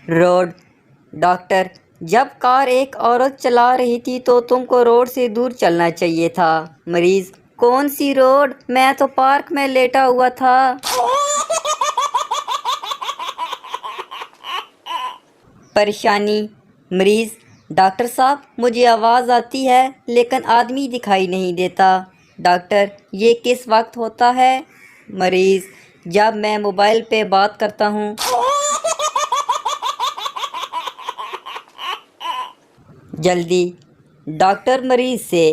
Road doctor: جب کار ایک عورت چلا رہی تھی تو تم کو روڈ سے دور چلنا چاہیے تھا۔ مریض: کون سی روڈ؟ میں تو پارک میں لیٹا ہوا تھا۔ پریشانی: مریض: ڈاکٹر صاحب، مجھے آواز آتی ہے لیکن آدمی دکھائی نہیں دیتا۔ ڈاکٹر: یہ کس وقت ہوتا ہے؟ مریض: جب میں موبائل پہ بات کرتا ہوں۔ جلدی ڈاکٹر مریض سے: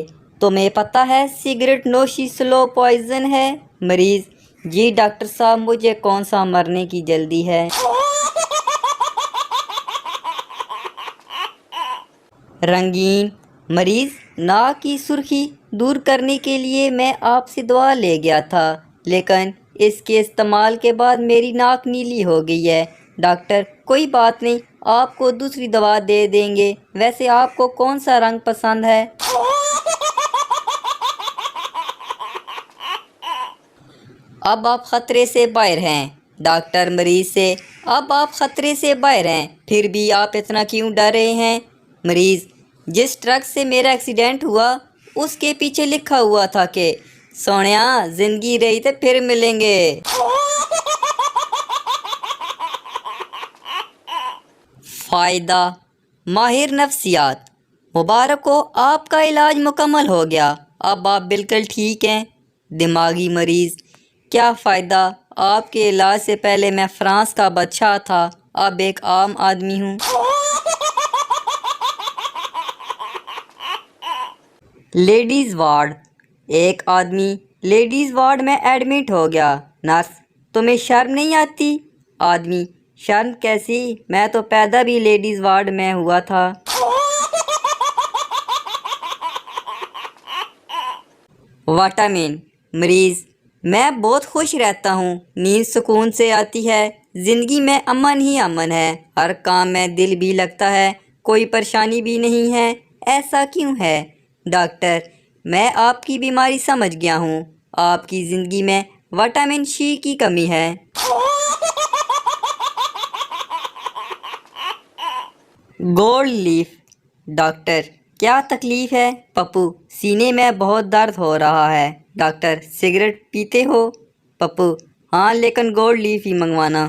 تمہیں پتہ ہے سگریٹ نوشی سلو پوائزن ہے؟ مریض: جی ڈاکٹر صاحب، مجھے کون سا مرنے کی جلدی ہے۔ رنگین مریض: ناک کی سرخی دور کرنے کے لیے میں آپ سے دوا لے گیا تھا لیکن اس کے استعمال کے بعد میری ناک نیلی ہو گئی ہے۔ ڈاکٹر: کوئی بات نہیں، آپ کو دوسری دوا دے دیں گے۔ ویسے آپ کو کون سا رنگ پسند ہے؟ اب آپ خطرے سے باہر ہیں۔ ڈاکٹر مریض سے: اب آپ خطرے سے باہر ہیں، پھر بھی آپ اتنا کیوں ڈر رہے ہیں؟ مریض: جس ٹرک سے میرا ایکسیڈنٹ ہوا اس کے پیچھے لکھا ہوا تھا کہ سونیا زندگی رہی تو پھر ملیں گے۔ فائدہ: ماہر نفسیات: مبارک ہو، آپ کا علاج مکمل ہو گیا، اب آپ بالکل ٹھیک ہیں۔ دماغی مریض: کیا فائدہ؟ آپ کے علاج سے پہلے میں فرانس کا بادشاہ تھا، اب ایک عام آدمی ہوں۔ لیڈیز وارڈ: ایک آدمی لیڈیز وارڈ میں ایڈمٹ ہو گیا۔ نرس: تمہیں شرم نہیں آتی؟ آدمی: شرم کیسی، میں تو پیدا بھی لیڈیز وارڈ میں ہوا تھا۔ وٹامن مریض: میں بہت خوش رہتا ہوں، نیند سکون سے آتی ہے، زندگی میں امن ہی امن ہے، ہر کام میں دل بھی لگتا ہے، کوئی پریشانی بھی نہیں ہے، ایسا کیوں ہے؟ ڈاکٹر: میں آپ کی بیماری سمجھ گیا ہوں، آپ کی زندگی میں وٹامن سی کی کمی ہے۔ گولڈ لیف: ڈاکٹر: کیا تکلیف ہے؟ پپو: سینے میں بہت درد ہو رہا ہے۔ ڈاکٹر: سگریٹ پیتے ہو؟ پپو: ہاں لیکن گولڈ لیف ہی منگوانا۔